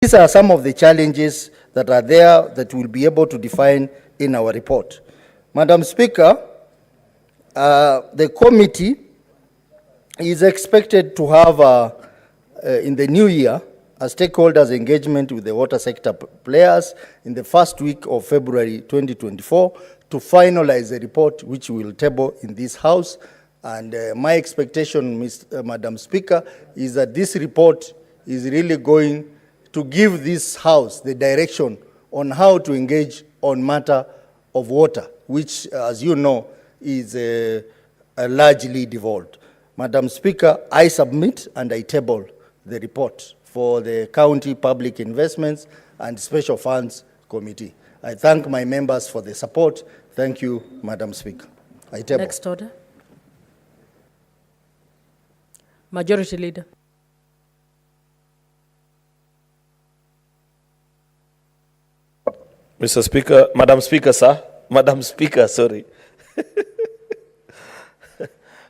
These are some of the challenges that are there that we'll be able to define in our report. Madam Speaker, the committee is expected to have, in the new year, a stakeholders engagement with the water sector players in the first week of February 2024 to finalize the report which we will table in this House. And my expectation, Madam Speaker, is that this report is really going to give this House the direction on how to engage on matter of water, which, as you know, is largely devolved. Madam Speaker, I submit and I table the report for the County Public Investments and Special Funds Committee. I thank my members for the support. Thank you, Madam Speaker. I table. Next order. Majority Leader. Mr. Speaker, Madam Speaker, sir. Madam Speaker, sorry.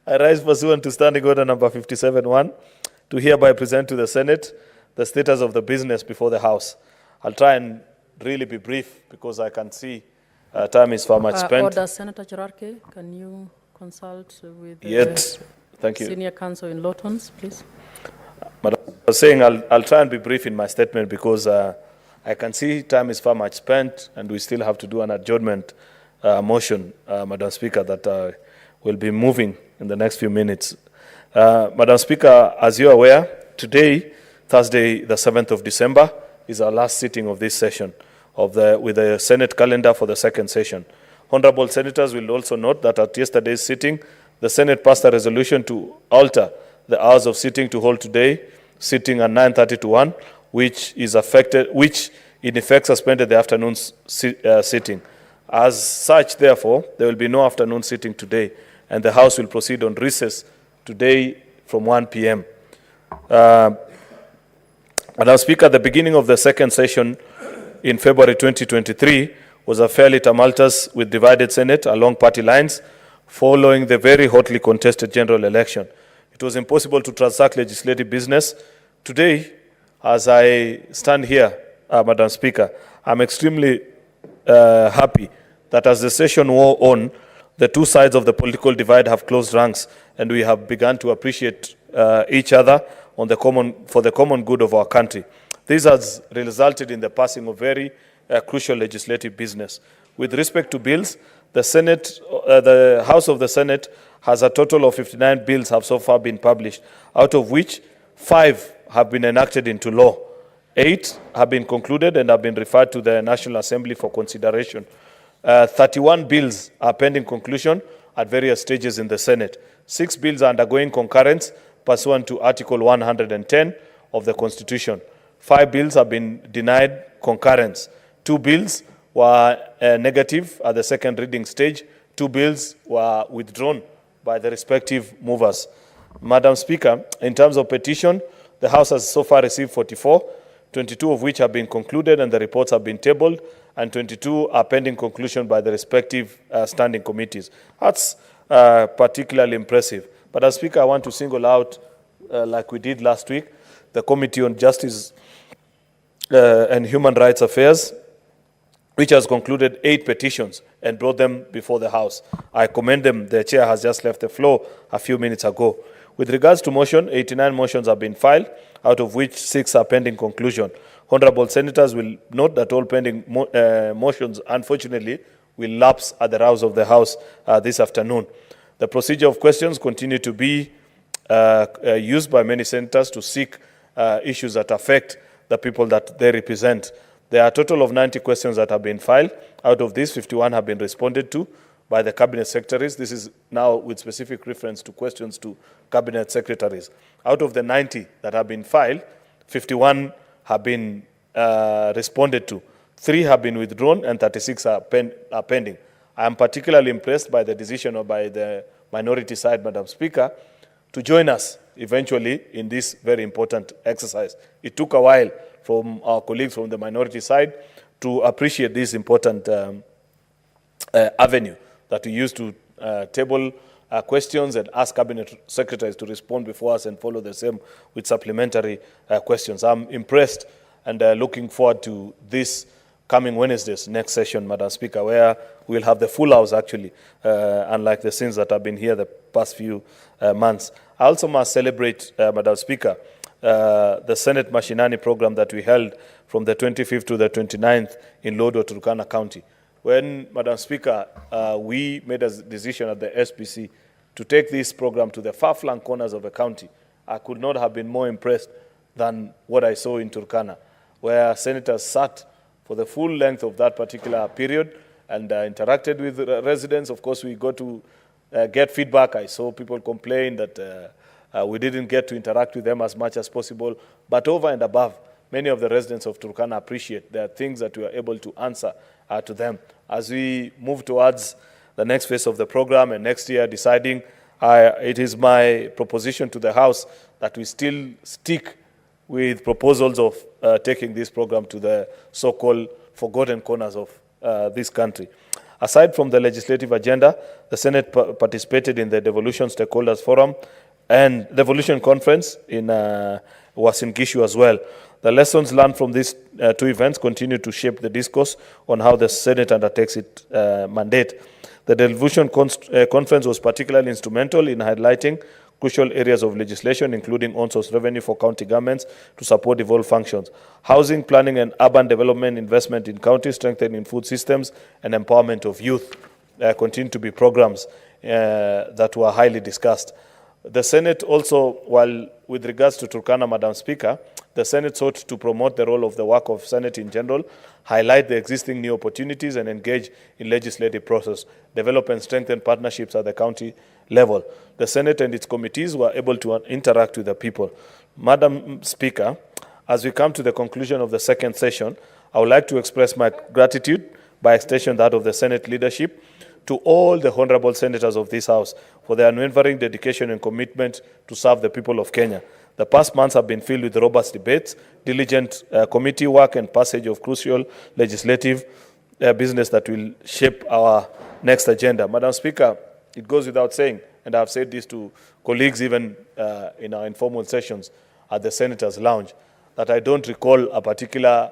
I rise pursuant to Standing Order number 57-1 to hereby present to the Senate the status of the business before the House. I'll try and really be brief because I can see time is far much spent. Order, Senator Cherarke, can you consult with Thank you. Senior Counsel in Lawtons, please? Madam, I was saying I'll try and be brief in my statement because I can see time is far much spent and we still have to do an adjournment motion, Madam Speaker, that will be moving in the next few minutes. Madam Speaker, as you are aware, today, Thursday, the 7th of December, is our last sitting of this session with the Senate calendar for the second session. Honorable Senators will also note that at yesterday's sitting, the Senate passed a resolution to alter the hours of sitting to hold today, sitting at 9:30 to 1, which in effect suspended the afternoon sitting. As such, therefore, there will be no afternoon sitting today, and the House will proceed on recess today from 1 p.m. Madam Speaker, the beginning of the second session in February 2023 was a fairly tumultuous with divided Senate along party lines following the very hotly contested general election. It was impossible to transact legislative business. Today, as I stand here, Madam Speaker, I'm extremely happy that as the session wore on, the two sides of the political divide have closed ranks and we have begun to appreciate each other for the common good of our country. This has resulted in the passing of very crucial legislative business. With respect to bills, the House of the Senate has a total of 59 bills have so far been published, out of which 5 have been enacted into law. 8 have been concluded and have been referred to the National Assembly for consideration. 31 bills are pending conclusion at various stages in the Senate. 6 bills are undergoing concurrence pursuant to Article 110 of the Constitution. 5 bills have been denied concurrence. 2 bills were negative at the second reading stage. 2 bills were withdrawn by the respective movers. Madam Speaker, in terms of petition, the House has so far received 44, 22 of which have been concluded and the reports have been tabled, and 22 are pending conclusion by the respective standing committees. That's particularly impressive. But as Speaker, I want to single out, like we did last week, the Committee on Justice and Human Rights Affairs, which has concluded 8 petitions and brought them before the House. I commend them. The chair has just left the floor a few minutes ago. With regards to motion, 89 motions have been filed, out of which 6 are pending conclusion. Honorable Senators will note that all pending motions, unfortunately, will lapse at the rouse of the House this afternoon. The procedure of questions continue to be used by many senators to seek issues that affect the people that they represent. There are a total of 90 questions that have been filed. Out of these, 51 have been responded to by the Cabinet Secretaries. This is now with specific reference to questions to Cabinet Secretaries. Out of the 90 that have been filed, 51 have been responded to. 3 have been withdrawn and 36 are pending. I am particularly impressed by the decision or by the minority side, Madam Speaker, to join us eventually in this very important exercise. It took a while from our colleagues from the minority side to appreciate this important avenue that we use to table questions and ask Cabinet Secretaries to respond before us and follow the same with supplementary questions. I'm impressed and looking forward to this coming Wednesday's next session, Madam Speaker, where we'll have the full house, actually, unlike the scenes that have been here the past few months. I also must celebrate, Madam Speaker, the Senate Mashinani program that we held from the 25th to the 29th in Lodwar, Turkana County. When, Madam Speaker, we made a decision at the SPC to take this program to the far-flung corners of the county, I could not have been more impressed than what I saw in Turkana, where senators sat for the full length of that particular period and interacted with residents. Of course, we got to get feedback. I saw people complain that we didn't get to interact with them as much as possible. But over and above, many of the residents of Turkana appreciate there are things that we are able to answer to them. As we move towards the next phase of the program and next year deciding, it is my proposition to the House that we still stick with proposals of taking this program to the so-called forgotten corners of this country. Aside from the legislative agenda, the Senate participated in the Devolution Stakeholders Forum and Devolution Conference was in Gishu as well. The lessons learned from these two events continue to shape the discourse on how the Senate undertakes its mandate. The Devolution Conference was particularly instrumental in highlighting crucial areas of legislation, including on-source revenue for county governments to support devolved functions, housing, planning and urban development, investment in counties, strengthening food systems, and empowerment of youth continue to be programs that were highly discussed. The Senate also, while with regards to Turkana, Madam Speaker, the Senate sought to promote the role of the work of Senate in general, highlight the existing new opportunities, and engage in legislative process, develop and strengthen partnerships at the county level. The Senate and its committees were able to interact with the people. Madam Speaker, as we come to the conclusion of the second session, I would like to express my gratitude, by extension that of the Senate leadership, to all the honorable senators of this House for their unwavering dedication and commitment to serve the people of Kenya. The past months have been filled with robust debates, diligent committee work, and passage of crucial legislative business that will shape our next agenda. Madam Speaker, it goes without saying, and I've said this to colleagues even in our informal sessions at the Senator's Lounge, that I don't recall a particular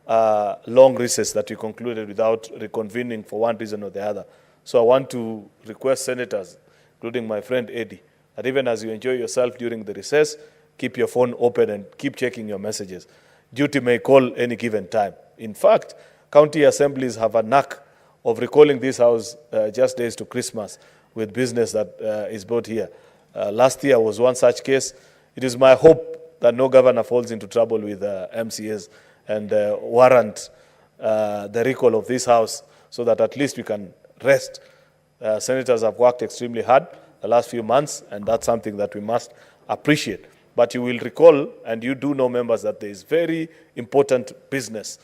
long recess that we concluded without reconvening for one reason or the other. So I want to request senators, including my friend Eddie, that even as you enjoy yourself during the recess, keep your phone open and keep checking your messages. Duty may call any given time. In fact, county assemblies have a knack of recalling this House just days to Christmas with business that is brought here. Last year was one such case. It is my hope that no governor falls into trouble with MCAs and warrant the recall of this House so that at least we can rest. Senators have worked extremely hard the last few months, and that's something that we must appreciate. But you will recall, and you do know, members, that there is very important business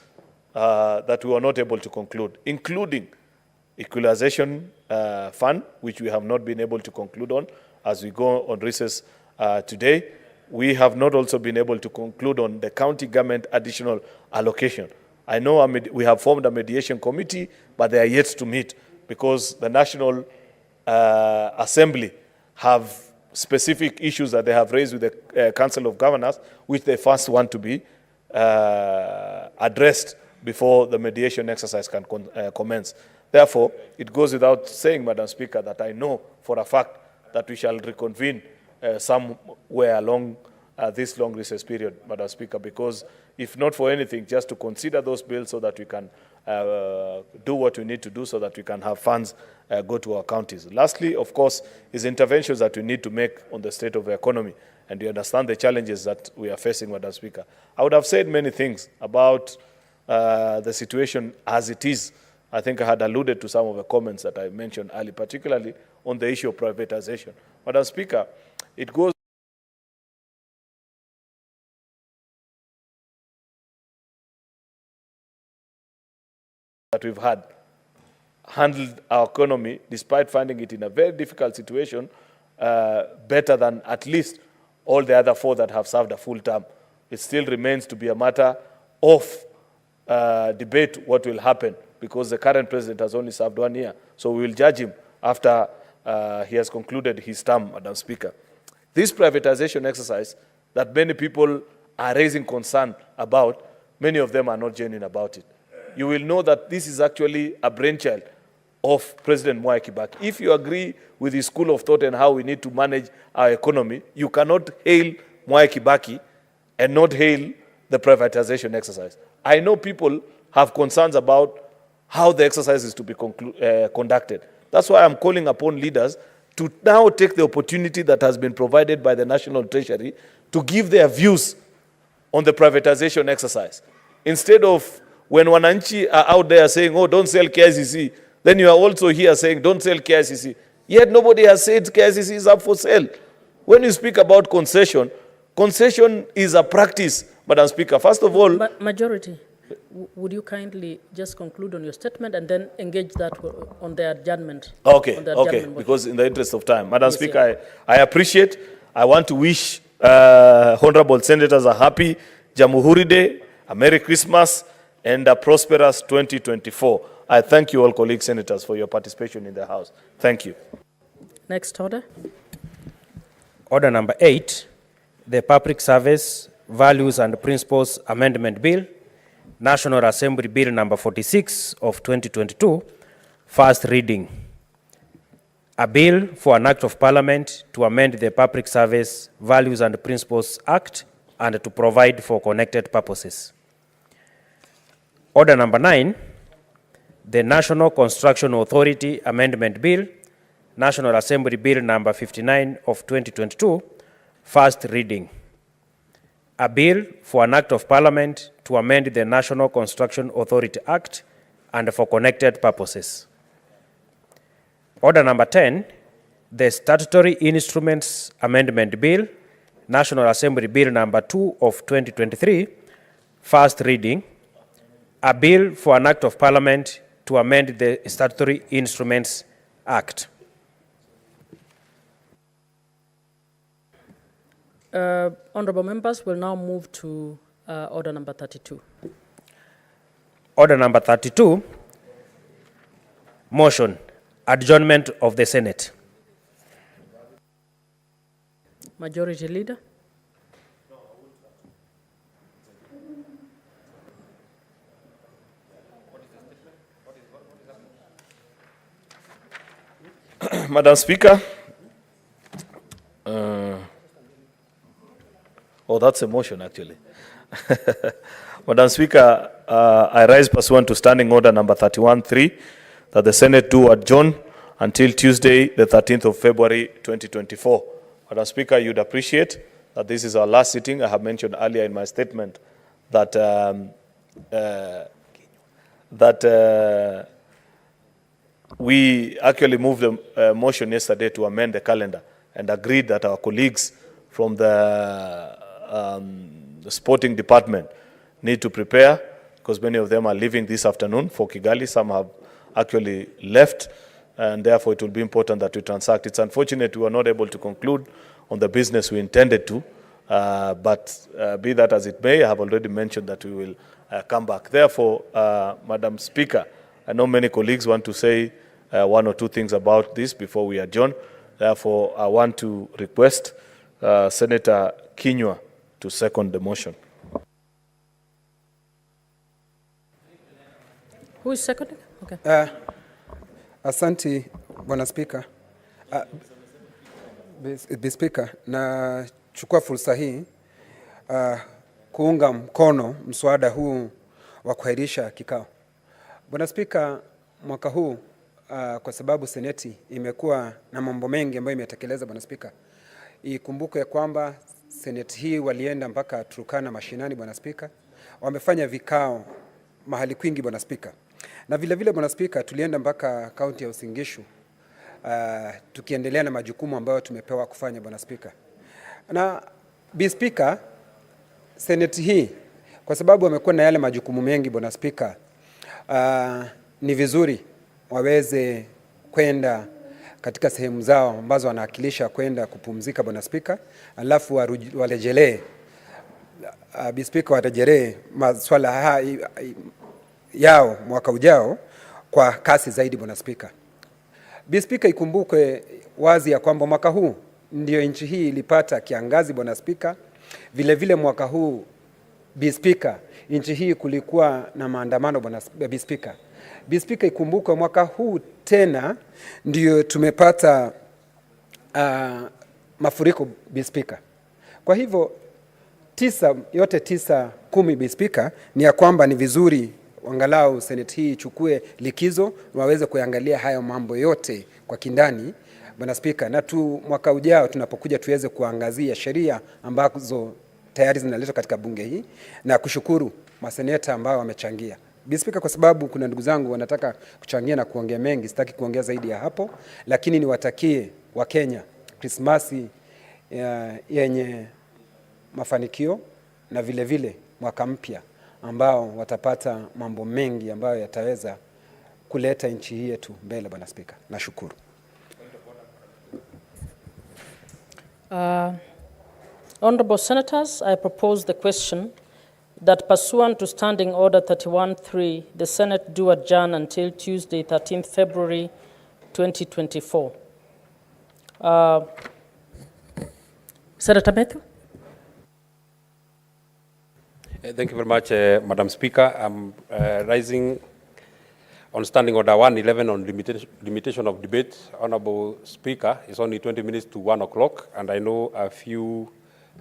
that we were not able to conclude, including equalization fund, which we have not been able to conclude on as we go on recess today. We have not also been able to conclude on the county government additional allocation. I know we have formed a mediation committee, but they are yet to meet because the National Assembly have specific issues that they have raised with the Council of Governors, which they first want to be addressed before the mediation exercise can commence. Therefore, it goes without saying, Madam Speaker, that I know for a fact that we shall reconvene somewhere along this long recess period, Madam Speaker, because if not for anything, just to consider those bills so that we can do what we need to do so that we can have funds go to our counties. Lastly, of course, is interventions that we need to make on the state of the economy, and we understand the challenges that we are facing, Madam Speaker. I would have said many things about the situation as it is. I think I had alluded to some of the comments that I mentioned earlier, particularly on the issue of privatization. Madam Speaker, it goes that we've had handled our economy, despite finding it in a very difficult situation, better than at least all the other four that have served a full term. It still remains to be a matter of debate what will happen, because the current president has only served 1 year. So we will judge him after he has concluded his term, Madam Speaker. This privatization exercise that many people are raising concern about many of them are not genuine about it. You will know that this is actually a brainchild of President Mwai Kibaki. If you agree with his school of thought and how we need to manage our economy, you cannot hail Mwai Kibaki and not hail the privatization exercise. I know people have concerns about how the exercise is to be conducted. That's why I'm calling upon leaders to now take the opportunity that has been provided by the National Treasury to give their views on the privatization exercise. Instead of when Wananchi are out there saying, oh, don't sell KICC, then you are also here saying, don't sell KICC. Yet nobody has said KICC is up for sale. When you speak about concession, concession is a practice, Madam Speaker. First of all... Majority, would you kindly just conclude on your statement and then engage that on the adjournment? Okay, adjournment because in the interest of time. Madam Yes, Speaker, I appreciate. I want to wish honorable senators a happy Jamhuri Day, a Merry Christmas, and a prosperous 2024. I thank you all, colleagues senators, for your participation in the House. Thank you. Next order. Order number 8, the Public Service Values and Principles Amendment Bill, National Assembly Bill number 46 of 2022, first reading. A bill for an act of parliament to amend the Public Service Values and Principles Act and to provide for connected purposes. Order number 9, the National Construction Authority Amendment Bill, National Assembly Bill number 59 of 2022, first reading. A bill for an act of parliament to amend the National Construction Authority Act and for connected purposes. Order number 10, the Statutory Instruments Amendment Bill, National Assembly Bill number 2 of 2023, first reading. A bill for an act of parliament to amend the Statutory Instruments Act. Honorable members will now move to order number 32. Order number 32, motion, adjournment of the Senate. Majority Leader. Madam Speaker, that's a motion actually. Madam Speaker, I rise pursuant to Standing Order number 31-3 that the Senate do adjourn until Tuesday, the 13th of February, 2024. Madam Speaker, you'd appreciate that this is our last sitting. I have mentioned earlier in my statement that we actually moved a motion yesterday to amend the calendar and agreed that our colleagues from the sporting department need to prepare because many of them are leaving this afternoon for Kigali. Some have actually left, and therefore it will be important that we transact. It's unfortunate we were not able to conclude on the business we intended to, but be that as it may, I have already mentioned that we will come back. Therefore, Madam Speaker, I know many colleagues want to say one or two things about this before we adjourn. Therefore, I want to request Senator Kinyua to second the motion. Who is seconding? Okay. Asante, Bwana Spika. Spika, na chukua fursa hii kuunga mkono mswada huu wa kuahirisha kikao. Bwana Spika, mwaka huu kwa sababu Seneti imekuwa na mambo mengi ambayo imetekeleza, Bwana Spika, ikumbuke kwamba Seneti hii walienda mpaka Turkana mashinani, Bwana Spika. Wamefanya vikao mahali kwingi, Bwana Spika. Na vile vile, Bwana Spika, tulienda mpaka kaunti ya Uasin Gishu tukiendelea na majukumu ambayo tumepewa kufanya, Bwana Spika. Na Spika, Seneti hii kwa sababu wamekuwa na yale majukumu mengi, Bwana Spika, ni vizuri waweze kwenda katika sehemu zao ambazo wanawakilisha kwenda kupumzika, Bwana Spika, alafu warejelee Spika, warejelee masuala yao mwaka ujao kwa kasi zaidi, Bwana Spika. Spika, ikumbuke wazi ya kwamba mwaka huu ndio nchi hii ilipata kiangazi, Bwana Spika. Vile vile mwaka huu Bi Speaker, nchi hii kulikuwa na maandamano bwana Bi Speaker. Bi Speaker, ikumbuke mwaka huu tena ndio tumepata mafuriko Bi Speaker. Kwa hivyo 9 Bi Speaker, ni ya kwamba ni vizuri angalau Senate hii ichukue likizo na waweze kuangalia hayo mambo yote kwa kindani bwana Speaker, na mwaka ujao tunapokuja tuweze kuangazia sheria ambazo tayari zinaletwa katika bunge hii, na kushukuru maseneta ambao wamechangia. Bi Speaker, kwa sababu kuna ndugu zangu wanataka kuchangia na kuongea mengi, sitaki kuongea zaidi ya hapo, lakini niwatakie Wakenya Krismasi yenye mafanikio na vile vile mwaka mpya ambao watapata mambo mengi ambayo yataweza kuleta nchi hii yetu mbele bwana Speaker. Nashukuru. Honorable Senators, I propose the question that pursuant to Standing Order 31.3, the Senate do adjourn until Tuesday, 13th February 2024. Senator Matthew? Thank you very much, Madam Speaker. I'm rising on Standing Order 111 on limitation of debate. Honorable Speaker, it's only 20 minutes to 1 o'clock, and I know a few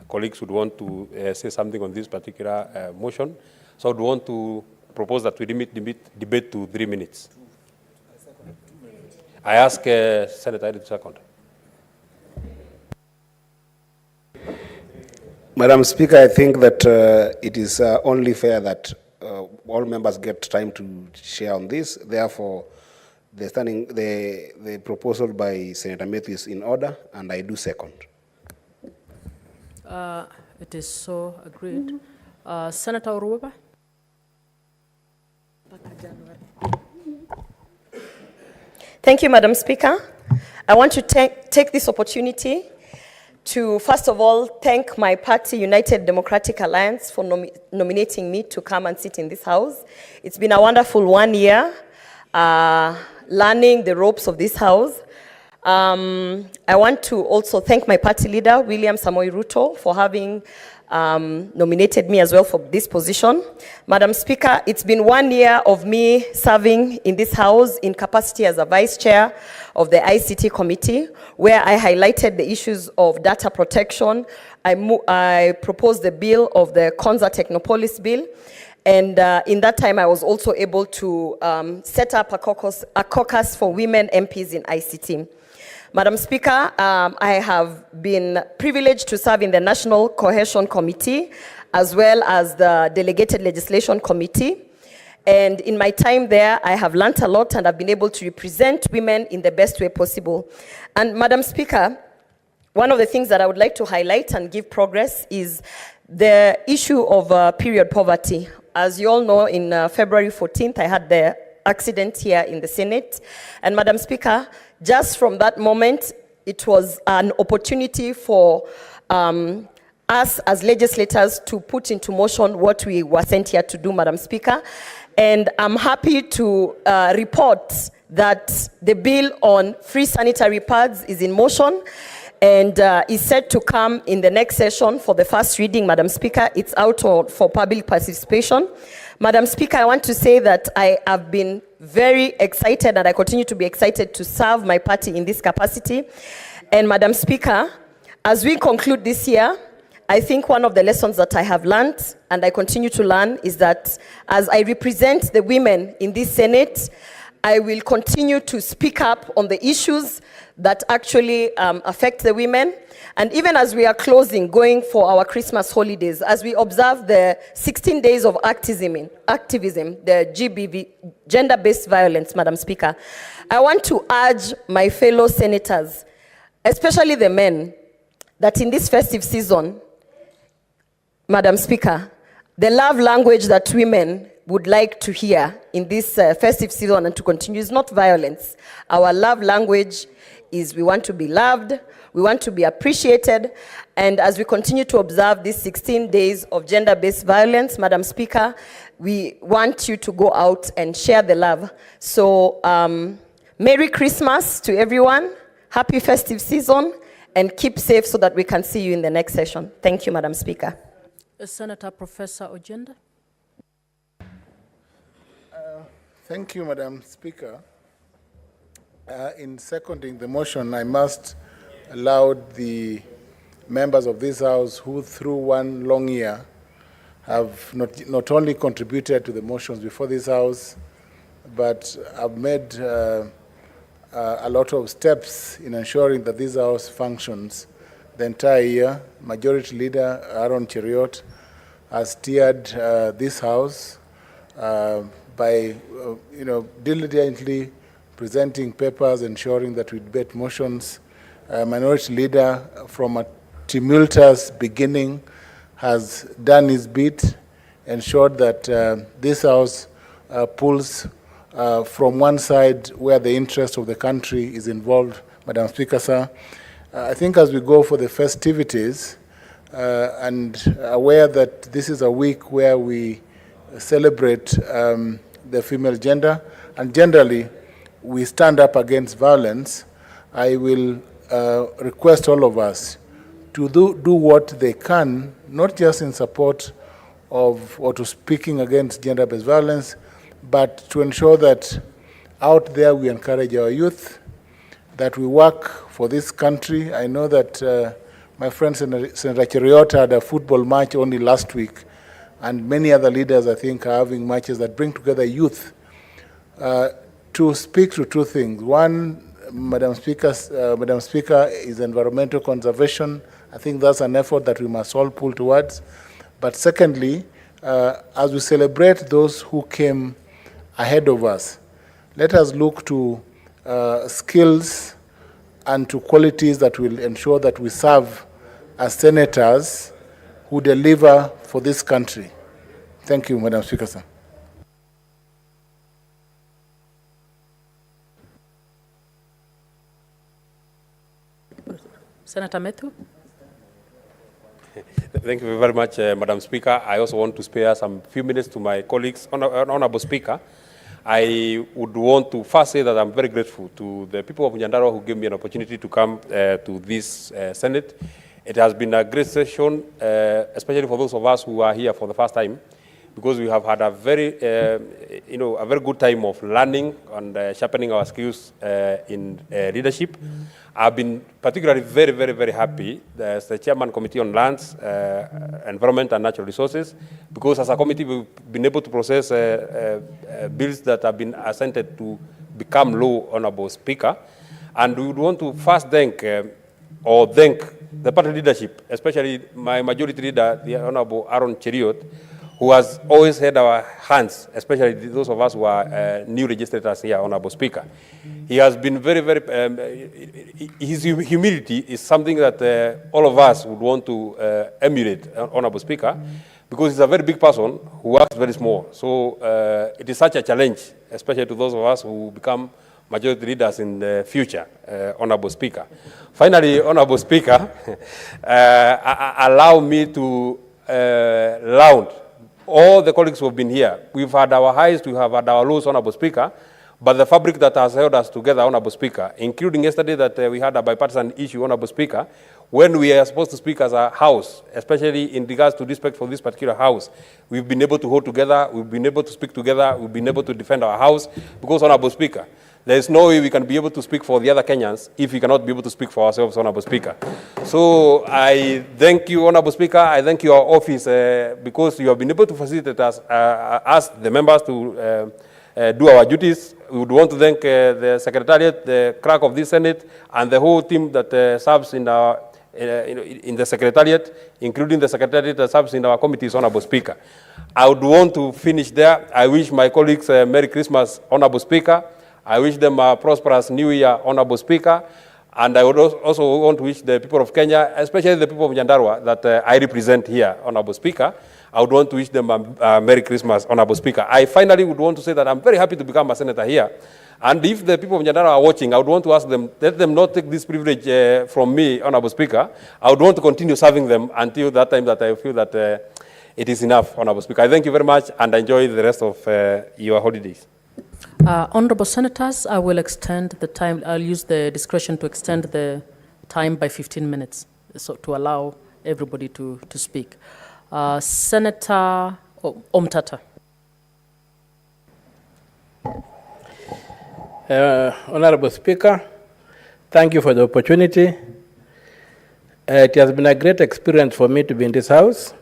colleagues would want to say something on this particular motion. So I would want to propose that we limit debate to 3 minutes. I ask Senator Edith second. Madam Speaker, I think that it is only fair that all members get time to share on this. Therefore, the proposal by Senator Matthew is in order, and I do second. It is so agreed. Senator Uruba? Thank you, Madam Speaker. I want to take this opportunity to, first of all, thank my party, United Democratic Alliance, for nominating me to come and sit in this house. It's been a wonderful 1 year learning the ropes of this house. I want to also thank my party leader, William Samoei Ruto, for having nominated me as well for this position. Madam Speaker, it's been 1 year of me serving in this house in capacity as a vice chair of the ICT committee, where I highlighted the issues of data protection. I proposed the bill of the Konza Technopolis bill. And in that time, I was also able to set up a caucus for women MPs in ICT. Madam Speaker, I have been privileged to serve in the National Cohesion Committee as well as the Delegated Legislation Committee. And in my time there, I have learned a lot and I've been able to represent women in the best way possible. And Madam Speaker, one of the things that I would like to highlight and give progress is the issue of period poverty. As you all know, in February 14th, I had the accident here in the Senate. And Madam Speaker, just from that moment, it was an opportunity for us as legislators to put into motion what we were sent here to do, Madam Speaker. And I'm happy to report that the bill on free sanitary pads is in motion and is set to come in the next session for the first reading, Madam Speaker. It's out for public participation. Madam Speaker, I want to say that I have been very excited and I continue to be excited to serve my party in this capacity. And Madam Speaker, as we conclude this year, I think one of the lessons that I have learned and I continue to learn is that as I represent the women in this Senate, I will continue to speak up on the issues that actually affect the women. And even as we are going for our Christmas holidays, as we observe the 16 days of activism, the GBV, gender-based violence, Madam Speaker, I want to urge my fellow senators, especially the men, that in this festive season, Madam Speaker, the love language that women would like to hear in this festive season and to continue is not violence. Our love language is we want to be loved, we want to be appreciated, and as we continue to observe these 16 days of gender-based violence, Madam Speaker, we want you to go out and share the love. So, Merry Christmas to everyone, happy festive season, and keep safe so that we can see you in the next session. Thank you, Madam Speaker. Senator Professor Ojenda. Thank you, Madam Speaker. In seconding the motion, I must allow the members of this House who, through one long year, have not only contributed to the motions before this House, but have made a lot of steps in ensuring that this House functions the entire year. Majority Leader Aaron Cheriot has steered this House by diligently presenting papers, ensuring that we debate motions. Minority Leader, from a tumultuous beginning, has done his bit, ensured that this House pulls from one side where the interest of the country is involved. Madam Speaker, sir, I think as we go for the festivities, and aware that this is a week where we celebrate the female gender, and generally we stand up against violence, I will request all of us to do what they can, not just in support of or to speaking against gender-based violence, but to ensure that out there we encourage our youth, that we work for this country. I know that my friend Senator Cheriot had a football match only last week, and many other leaders, I think, are having matches that bring together youth to speak to two things. One, Madam Speaker, is environmental conservation. I think that's an effort that we must all pull towards. But secondly, as we celebrate those who came ahead of us, let us look to skills and to qualities that will ensure that we serve as senators who deliver for this country. Thank you, Madam Speaker, sir. Senator Methu. Thank you very much, Madam Speaker. I also want to spare some few minutes to my colleagues. Honorable Speaker, I would want to first say that I'm very grateful to the people of Nyandarua who gave me an opportunity to come to this Senate. It has been a great session, especially for those of us who are here for the first time, because we have had a very, a very good time of learning and sharpening our skills in leadership. I've been particularly very, very, very happy as the Chairman Committee on Lands, Environment and Natural Resources, because as a committee we've been able to process bills that have been assented to become law, Honorable Speaker. And we would want to first thank the party leadership, especially my majority leader, the Honorable Aaron Cheriot, who has always had our hands, especially those of us who are new legislators here, Honorable Speaker. He has been very, very, his humility is something that all of us would want to emulate, Honorable Speaker, because he's a very big person who works very small. So it is such a challenge, especially to those of us who become majority leaders in the future, Honorable Speaker. Finally, Honorable Speaker, allow me to laud all the colleagues who have been here. We've had our highs, we have had our lows, Honorable Speaker, but the fabric that has held us together, Honorable Speaker, including yesterday that we had a bipartisan issue, Honorable Speaker, when we are supposed to speak as a House, especially in regards to respect for this particular House, we've been able to hold together, we've been able to speak together, we've been able to defend our House, because, Honorable Speaker, there is no way we can be able to speak for the other Kenyans if we cannot be able to speak for ourselves, Honorable Speaker. So I thank you, Honorable Speaker. I thank your office because you have been able to facilitate us the members, to do our duties. We would want to thank the Secretariat, the clerk of this Senate, and the whole team that serves in our in the Secretariat, including the Secretariat that serves in our committees, Honorable Speaker. I would want to finish there. I wish my colleagues Merry Christmas, Honorable Speaker. I wish them a prosperous New Year, Honorable Speaker. And I would also want to wish the people of Kenya, especially the people of Nyandarua that I represent here, Honorable Speaker, I would want to wish them a Merry Christmas, Honorable Speaker. I finally would want to say that I'm very happy to become a senator here. And if the people of Nyandarua are watching, I would want to ask them, let them not take this privilege from me, Honorable Speaker. I would want to continue serving them until that time that I feel that it is enough, Honorable Speaker. I thank you very much and enjoy the rest of your holidays. Honorable Senators, I will extend the time. I'll use the discretion to extend the time by 15 minutes, so to allow everybody to speak. Senator Omtata. Honorable Speaker, thank you for the opportunity. It has been a great experience for me to be in this House.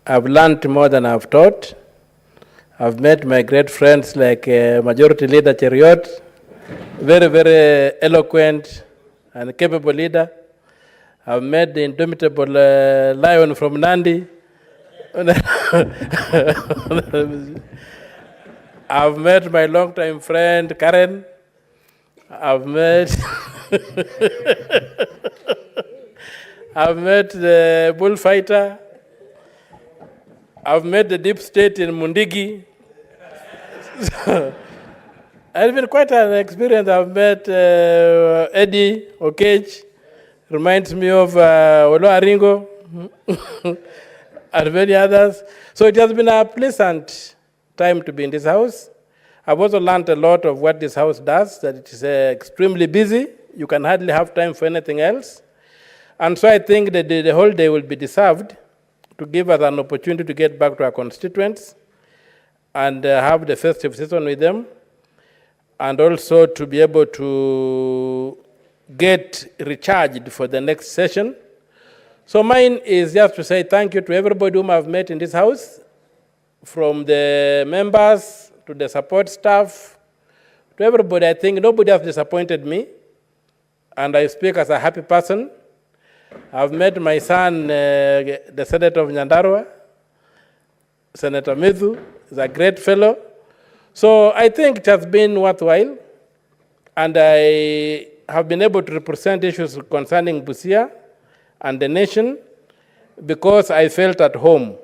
I've learned more than I've taught. I've met my great friends like Majority Leader Cheriot, very, very eloquent and capable leader. I've met the indomitable lion from Nandi. I've met my longtime friend Karen. I've met I've met the bullfighter. I've met the deep state in Mundigi. It's been quite an experience. I've met Eddie Okech, reminds me of Olo Aringo, and many others. So it has been a pleasant time to be in this House. I've also learned a lot of what this House does, that it is extremely busy. You can hardly have time for anything else. And so I think that the whole day will be deserved to give us an opportunity to get back to our constituents and have the festive season with them, and also to be able to get recharged for the next session. So mine is just to say thank you to everybody whom I've met in this House, from the members to the support staff, to everybody. I think nobody has disappointed me, and I speak as a happy person. I've met my son, the Senator of Nyandarua, Senator Methu, is a great fellow. So I think it has been worthwhile, and I have been able to represent issues concerning Busia and the nation because I felt at home.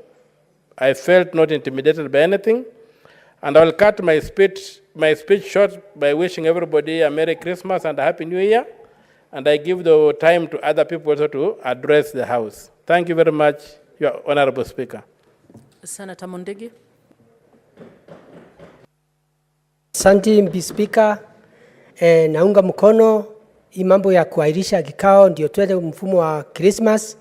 I felt not intimidated by anything, and I will cut my speech short by wishing everybody a Merry Christmas and a Happy New Year, and I give the time to other people also to address the House. Thank you very much, Your Honorable Speaker. Senator Mundigi. Asante Mbi Speaker, naunga mkono hii mambo ya kuahirisha kikao ndio tuende mfumo wa Christmas.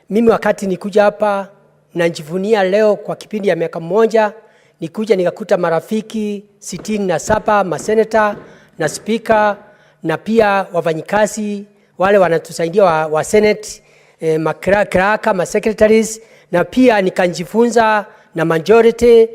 Mimi wakati nikuja hapa najivunia leo kwa kipindi ya miaka mmoja nikuja nikakuta marafiki 67 maseneta na speaker na pia wafanyikazi wale wanatusaidia wa Senate, makraka, masecretaries, na pia nikajifunza na majority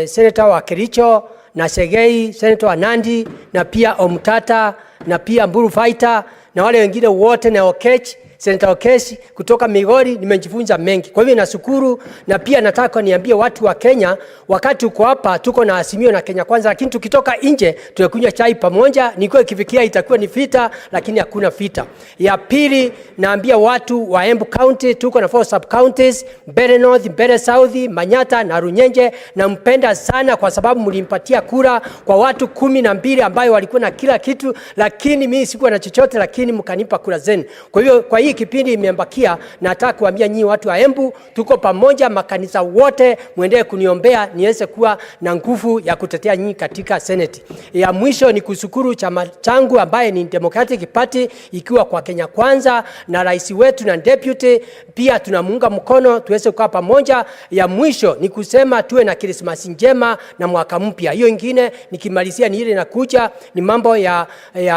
senator wa Kericho na Segei, senator wa Nandi, na pia Omtata, na pia Mburu Fighter, na wale wengine wote, na Okech, Senator Okech kutoka Migori. Nimejifunza mengi. Kwa hivyo nashukuru, na pia nataka niambie watu wa Kenya, wakati uko hapa tuko na Azimio na Kenya Kwanza, lakini tukitoka nje tunakunywa chai pamoja. Nilikuwa kifikia itakuwa ni vita, lakini hakuna vita. Ya pili, naambia watu wa Embu County tuko na 4 sub counties, Mbeere North, Mbeere South, Manyata na Runyenje. Nampenda sana kwa sababu mlimpatia kura kwa watu 12 ambao walikuwa na kila kitu, lakini mimi sikuwa na chochote, lakini mkanipa kura zenu. Kwa hivyo kwa hii kipindi imeambakia, nataka kuambia nyinyi watu wa Embu tuko pamoja, makanisa wote muendelee kuniombea niweze kuwa na nguvu ya kutetea nyinyi katika Senate. Ya mwisho ni kushukuru chama changu ambaye ni Democratic Party, ikiwa kwa Kenya Kwanza na rais wetu na deputy pia tunamuunga mkono tuweze kuwa pamoja. Ya mwisho ni kusema tuwe na Christmas njema na mwaka mpya. Hiyo ingine nikimalizia ni ile inakuja ni mambo ya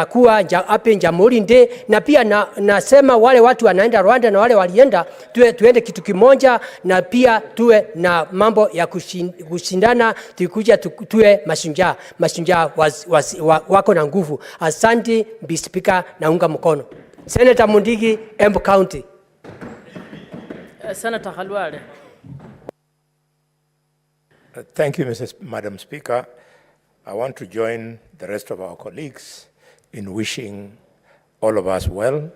kuwa happy Jamhuri Day, na pia nasema wale watu wanaenda Rwanda na wale walienda tuende kitu kimoja, na pia tuwe na mambo ya kushindana, tukuja tuwe mashujaa wako na nguvu. Asante Mbi Speaker, naunga mkono. Senator Mundigi, Embu County. Senator Khalwale. Thank you, Madam Speaker. I want to join the rest of our colleagues in wishing all of us well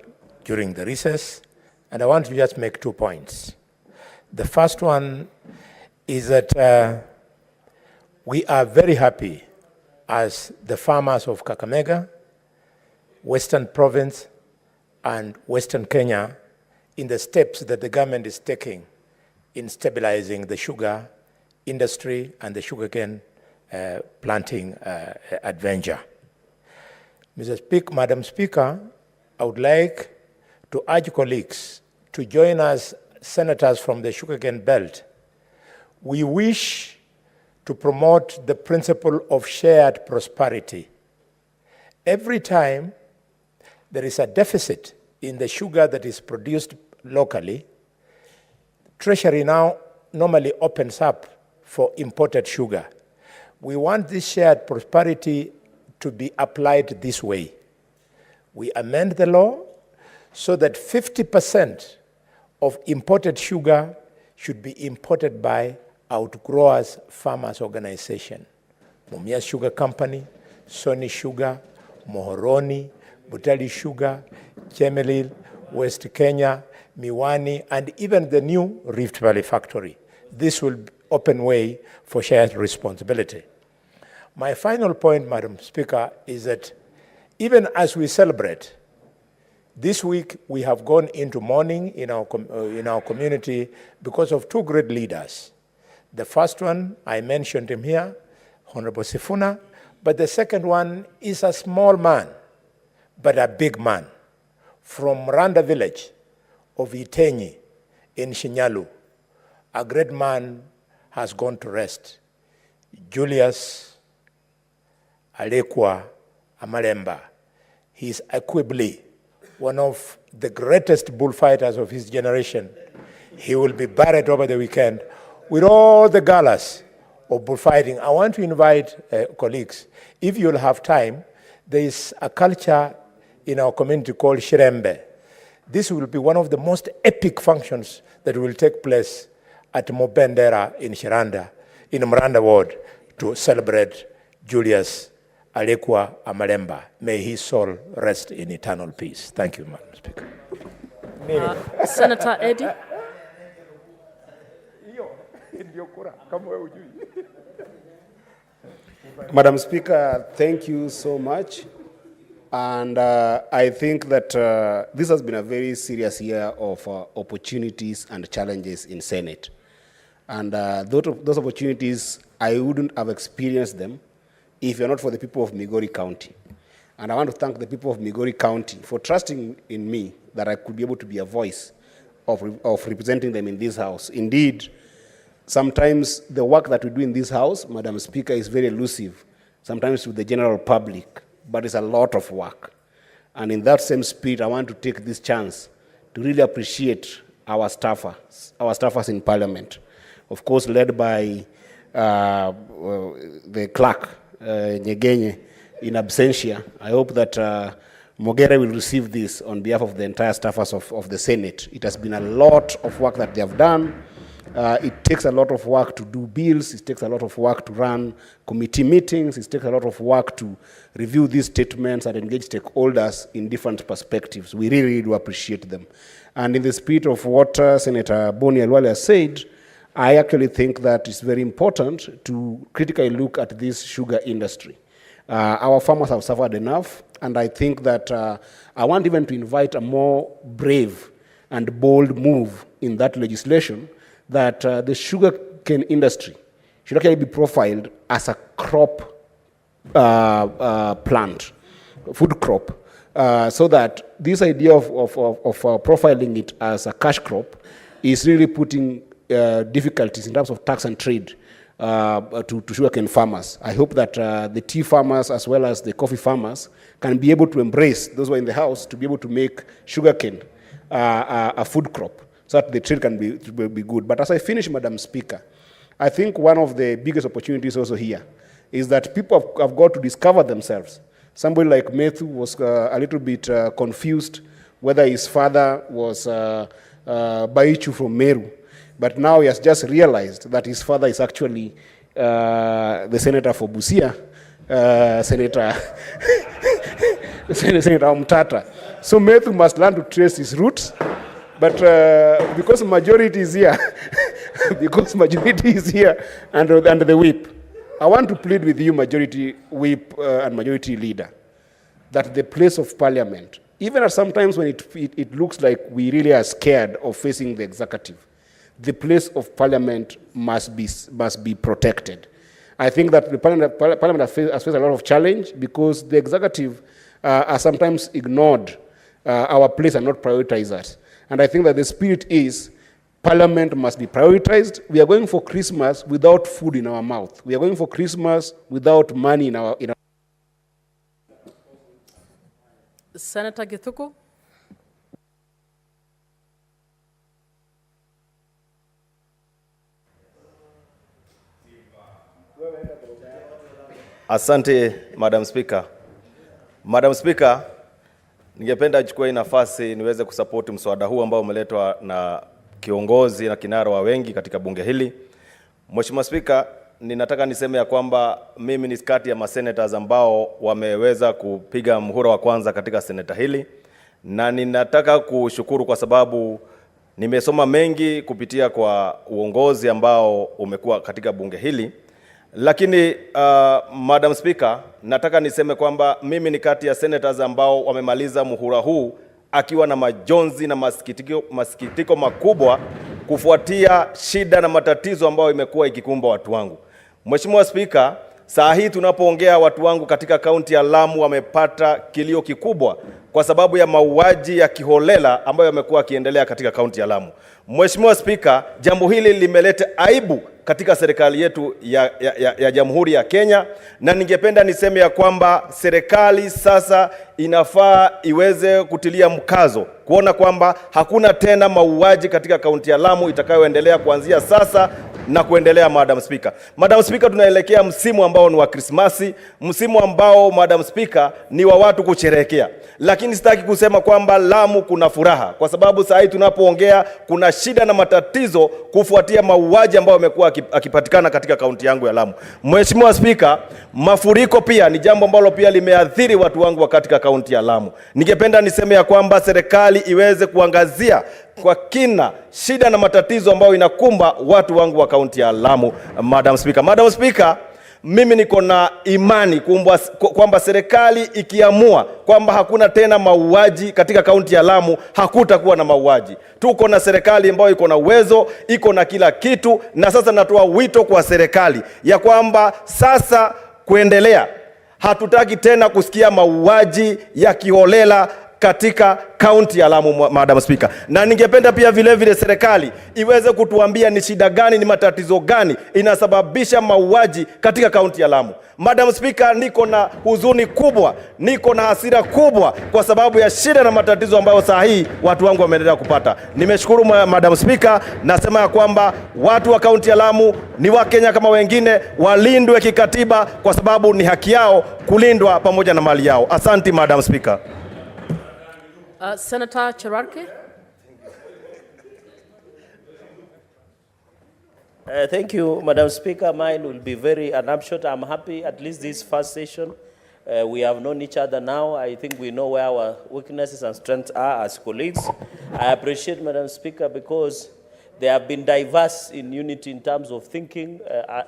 during the recess, and I want to just make 2 points. The first one is that we are very happy as the farmers of Kakamega, Western Province, and Western Kenya in the steps that the government is taking in stabilizing the sugar industry and the sugarcane planting adventure. Madam Speaker, I would like to urge colleagues to join us senators from the sugarcane belt, we wish to promote the principle of shared prosperity. Every time there is a deficit in the sugar that is produced locally, Treasury now normally opens up for imported sugar. We want this shared prosperity to be applied this way. We amend the law so that 50% of imported sugar should be imported by Outgrowers Farmers Organization. Mumias Sugar Company, Sony Sugar, Mohoroni, Butali Sugar, Chemelil, West Kenya, Miwani, and even the new Rift Valley factory. This will open way for shared responsibility. My final point, Madam Speaker, is that even as we celebrate, this week we have gone into mourning in our community because of two great leaders. The first one, I mentioned him here, Honorable Sifuna, but the second one is a small man, but a big man, from Randa village of Itenyi in Shinyalu. A great man has gone to rest. Julius Alekwa Amalemba. He is equably one of the greatest bullfighters of his generation. He will be buried over the weekend with all the galas of bullfighting. I want to invite colleagues, if you'll have time, there is a culture in our community called Shirembe. This will be one of the most epic functions that will take place at Mobendera in Shiranda, in Mranda Ward, to celebrate Julius Alekwa Amalemba. May his soul rest in eternal peace. Thank you, Madam Speaker. Senator Eddy. Madam Speaker, thank you so much. And I think that this has been a very serious year of opportunities and challenges in Senate. And those opportunities, I wouldn't have experienced them if you're not for the people of Migori County. And I want to thank the people of Migori County for trusting in me that I could be able to be a voice of representing them in this House. Indeed, sometimes the work that we do in this House, Madam Speaker, is very elusive, sometimes to the general public, but it's a lot of work. And in that same spirit, I want to take this chance to really appreciate our staffers in Parliament. Of course, led by the clerk, Nyegenye, in absentia. I hope that Mogere will receive this on behalf of the entire staffers of the Senate. It has been a lot of work that they have done. It takes a lot of work to do bills. It takes a lot of work to run committee meetings. It takes a lot of work to review these statements and engage stakeholders in different perspectives. We really, really do appreciate them. And in the spirit of what Senator Boni Alwale has said, I actually think that it's very important to critically look at this sugar industry. Our farmers have suffered enough, and I think that I want even to invite a more brave and bold move in that legislation, that the sugarcane industry should actually be profiled as a crop plant, food crop, so that this idea of profiling it as a cash crop is really putting difficulties in terms of tax and trade to sugarcane farmers. I hope that the tea farmers as well as the coffee farmers can be able to embrace, those who are in the House, to be able to make sugarcane a food crop, so that the trade can be good. But as I finish, Madam Speaker, I think one of the biggest opportunities also here is that people have got to discover themselves. Somebody like Matthew was a little bit confused whether his father was Baichu from Meru, but now he has just realized that his father is actually the senator for Busia, Senator Mtata. So Matthew must learn to trace his roots. But because majority is here, under the whip, I want to plead with you, majority whip and majority leader, that the place of Parliament, even at sometimes when it looks like we really are scared of facing the executive, the place of Parliament must be protected. I think that the Parliament has faced a lot of challenge because the executive are sometimes ignored our place and not prioritized us. And I think that the spirit is Parliament must be prioritized. We are going for Christmas without food in our mouth. We are going for Christmas without money in our Senator Githuku. Asante, Madam Speaker. Madam Speaker, ningependa chukua hii nafasi niweze kusapoti mswada huu ambao umeletwa na kiongozi na kinara wa wengi katika bunge hili. Mheshimiwa Speaker, ninataka niseme ya kwamba mimi ni kati ya masenators ambao wameweza kupiga muhula wa kwanza katika seneta hili, na ninataka kushukuru kwa sababu nimesoma mengi kupitia kwa uongozi ambao umekuwa katika bunge hili. Lakini Madam Speaker, nataka niseme kwamba mimi ni kati ya senators ambao wamemaliza muhula huu akiwa na majonzi na masikitiko makubwa kufuatia shida na matatizo ambayo imekuwa ikikumba watu wangu. Mheshimiwa Speaker, saa hii tunapoongea watu wangu katika kaunti ya Lamu wamepata kilio kikubwa kwa sababu ya mauaji ya kiholela ambayo yamekuwa yakiendelea katika kaunti ya Lamu. Mheshimiwa Speaker, jambo hili limeleta aibu katika serikali yetu ya Jamhuri ya Kenya, na ningependa niseme ya kwamba serikali sasa inafaa iweze kutilia mkazo kuona kwamba hakuna tena mauaji katika kaunti ya Lamu itakayoendelea kuanzia sasa na kuendelea. Madam Speaker. Madam Speaker, tunaelekea msimu ambao ni wa Krismasi, msimu ambao Madam Speaker ni wa watu kusherehekea. Lakini sitaki kusema kwamba Lamu kuna furaha, kwa sababu saa hii tunapoongea kuna shida na matatizo kufuatia mauaji ambayo yamekuwa akipatikana katika kaunti yangu ya Lamu. Mheshimiwa Speaker, mafuriko pia ni jambo ambalo pia limeathiri watu wangu katika kaunti ya Lamu. Ningependa niseme ya kwamba serikali iweze kuangazia kwa kina shida na matatizo ambayo inakumba watu wangu wa kaunti ya Lamu. Madam Speaker. Madam Speaker, mimi niko na imani kwamba serikali ikiamua kwamba hakuna tena mauaji katika kaunti ya Lamu, hakutakuwa na mauaji. Tuko na serikali ambayo iko na uwezo, iko na kila kitu, na sasa natoa wito kwa serikali ya kwamba sasa kuendelea hatutaki tena kusikia mauaji ya kiholela katika kaunti ya Lamu. Madam Speaker, na ningependa pia vile serikali iweze kutuambia ni shida gani, ni matatizo gani inasababisha mauaji katika kaunti ya Lamu. Madam Speaker, niko na huzuni kubwa, niko na hasira kubwa kwa sababu ya shida na matatizo ambayo saa hii watu wangu wameendelea kupata. Nimeshukuru Madam Speaker, nasema ya kwamba watu wa kaunti ya Lamu ni wa Kenya kama wengine, walindwe kikatiba kwa sababu ni haki yao kulindwa pamoja na mali yao. Asante Madam Speaker. Senator Cherarke. Thank you, Madam Speaker. Mine will be very upshort. I'm happy at least this first session. We have known each other now. I think we know where our weaknesses and strengths are as colleagues. I appreciate, Madam Speaker, because they have been diverse in unity in terms of thinking,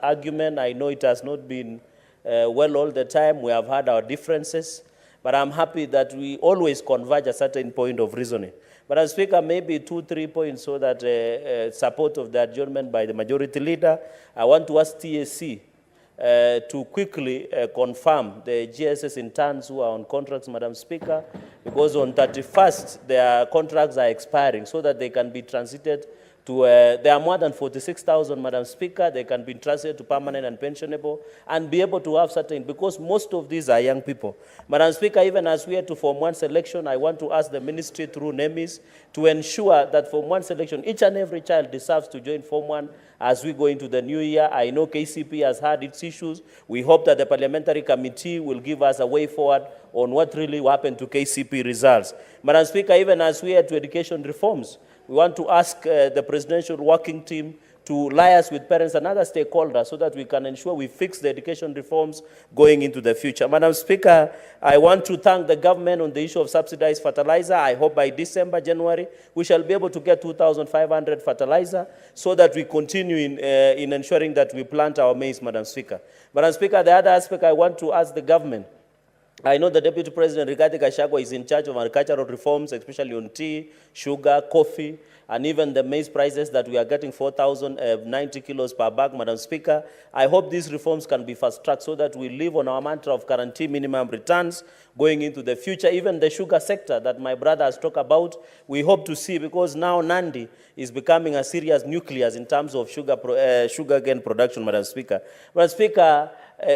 argument. I know it has not been well all the time. We have had our differences. But I'm happy that we always converge a certain point of reasoning. But as Speaker, maybe 2-3 points so that support of the adjournment by the majority leader. I want to ask TSC to quickly confirm the GSS interns who are on contracts, Madam Speaker, because on 31st, their contracts are expiring so that they can be transited to, there are more than 46,000, Madam Speaker. They can be transferred to permanent and pensionable and be able to have certain, because most of these are young people. Madam Speaker, even as we are to Form 1 selection, I want to ask the ministry through NEMIS to ensure that Form 1 selection, each and every child deserves to join Form 1 as we go into the new year. I know KCP has had its issues. We hope that the parliamentary committee will give us a way forward on what really happened to KCP results. Madam Speaker, even as we are to education reforms, we want to ask the presidential working team to liaise with parents and other stakeholders so that we can ensure we fix the education reforms going into the future. Madam Speaker, I want to thank the government on the issue of subsidized fertilizer. I hope by December, January, we shall be able to get 2,500 fertilizer so that we continue in ensuring that we plant our maize, Madam Speaker. Madam Speaker, the other aspect I want to ask the government I know the Deputy President, Rigathi Gachagua, is in charge of agricultural reforms, especially on tea, sugar, coffee, and even the maize prices that we are getting 4,090 kilos per bag, Madam Speaker. I hope these reforms can be fast-tracked so that we live on our mantra of guarantee minimum returns going into the future. Even the sugar sector that my brother has talked about, we hope to see, because now Nandi is becoming a serious nucleus in terms of sugarcane production, Madam Speaker. Madam Speaker,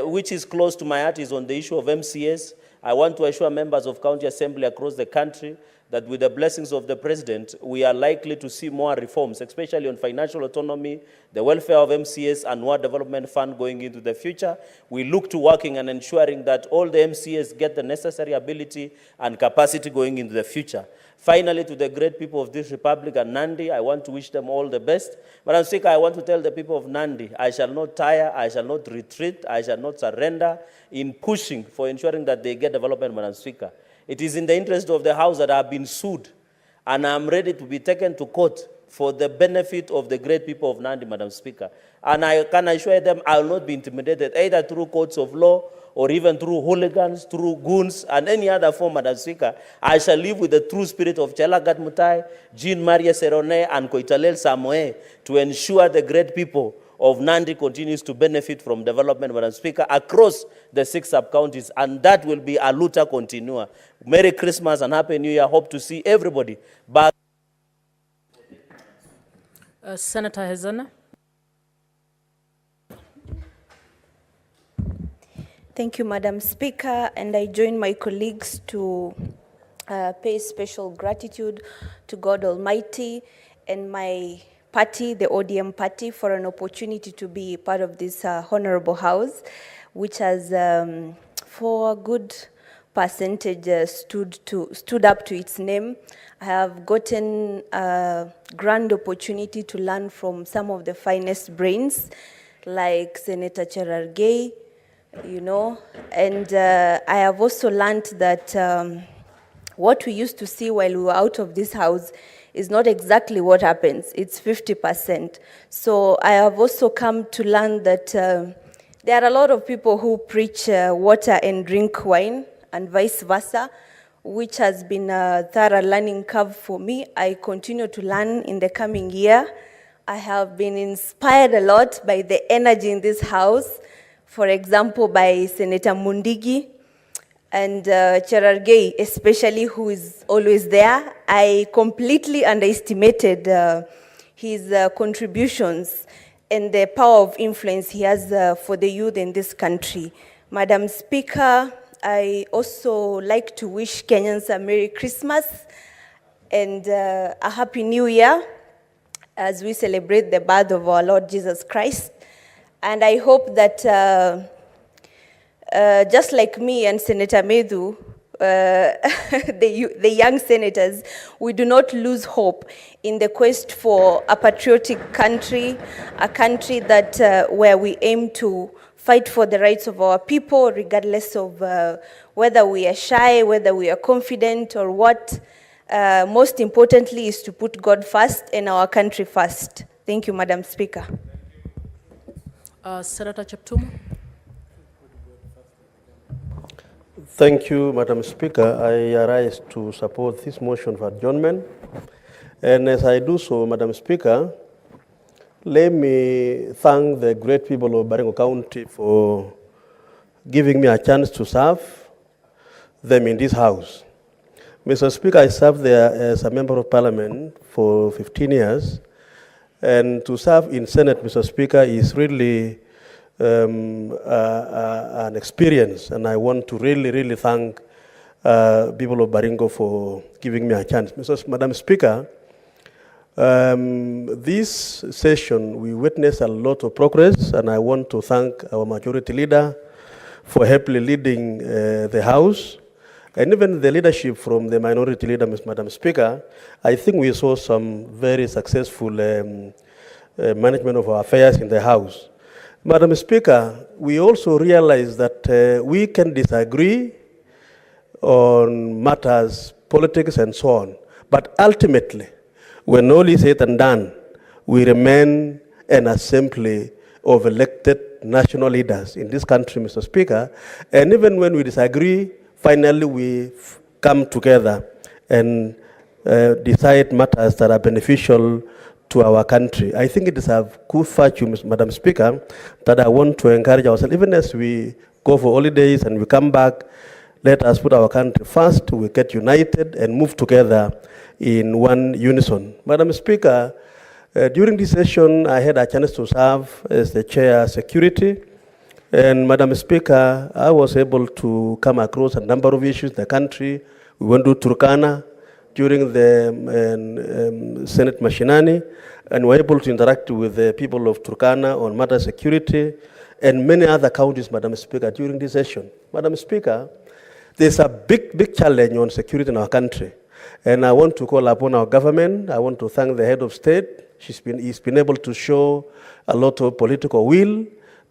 which is close to my heart is on the issue of MCAs. I want to assure members of County Assembly across the country that with the blessings of the President, we are likely to see more reforms, especially on financial autonomy, the welfare of MCAs, and more development fund going into the future. We look to working and ensuring that all the MCAs get the necessary ability and capacity going into the future. Finally, to the great people of this Republic and Nandi, I want to wish them all the best. Madam Speaker, I want to tell the people of Nandi, I shall not tire, I shall not retreat, I shall not surrender in pushing for ensuring that they get development, Madam Speaker. It is in the interest of the House that I have been sued, and I am ready to be taken to court for the benefit of the great people of Nandi, Madam Speaker. And I can assure them I will not be intimidated, either through courts of law or even through hooligans, through goons, and any other form, Madam Speaker. I shall live with the true spirit of Chelagat Mutai, Jean Maria Serone, and Koitalel Samoe to ensure the great people of Nandi continues to benefit from development, Madam Speaker, across the 6 sub-counties, and that will be a luta continua. Merry Christmas and Happy New Year. Hope to see everybody back. Senator Hezana. Thank you, Madam Speaker, and I join my colleagues to pay special gratitude to God Almighty and my party, the ODM party, for an opportunity to be part of this honorable house, which has, for a good percentage, stood up to its name. I have gotten a grand opportunity to learn from some of the finest brains, like Senator Cherargei, you know, and I have also learned that what we used to see while we were out of this house is not exactly what happens. It's 50%. So I have also come to learn that there are a lot of people who preach water and drink wine and vice versa, which has been a thorough learning curve for me. I continue to learn in the coming year. I have been inspired a lot by the energy in this house. For example, by Senator Mundigi and Cherargei, especially, who is always there. I completely underestimated his contributions and the power of influence he has for the youth in this country. Madam Speaker, I also like to wish Kenyans a Merry Christmas and a Happy New Year as we celebrate the birth of our Lord Jesus Christ. And I hope that just like me and Senator Medhu, the young senators, we do not lose hope in the quest for a patriotic country, a country that where we aim to fight for the rights of our people, regardless of whether we are shy, whether we are confident, or what. Most importantly is to put God first and our country first. Thank you, Madam Speaker. Senator Cheptum. Thank you, Madam Speaker. I arise to support this motion for adjournment. And as I do so, Madam Speaker, let me thank the great people of Baringo County for giving me a chance to serve them in this house. Mr. Speaker, I served there as a member of parliament for 15 years. And to serve in Senate, Mr. Speaker, is really an experience. And I want to really thank people of Baringo for giving me a chance. Madam Speaker, this session, we witnessed a lot of progress, and I want to thank our majority leader for happily leading the House, and even the leadership from the minority leader, Madam Speaker. I think we saw some very successful management of our affairs in the House. Madam Speaker, we also realize that we can disagree on matters, politics, and so on, but ultimately, when all is said and done, we remain an assembly of elected national leaders in this country, Mr. Speaker, and even when we disagree, finally we come together and decide matters that are beneficial to our country. I think it is a good virtue, Madam Speaker, that I want to encourage ourselves, even as we go for holidays and we come back, let us put our country first, we get united and move together in one unison. Madam Speaker, during this session, I had a chance to serve as the chair of security. And Madam Speaker, I was able to come across a number of issues in the country. We went to Turkana during the Senate Mashinani, and were able to interact with the people of Turkana on matter security and many other counties, Madam Speaker, during this session. Madam Speaker, there's a big challenge on security in our country. And I want to call upon our government. I want to thank the head of state. He's been able to show a lot of political will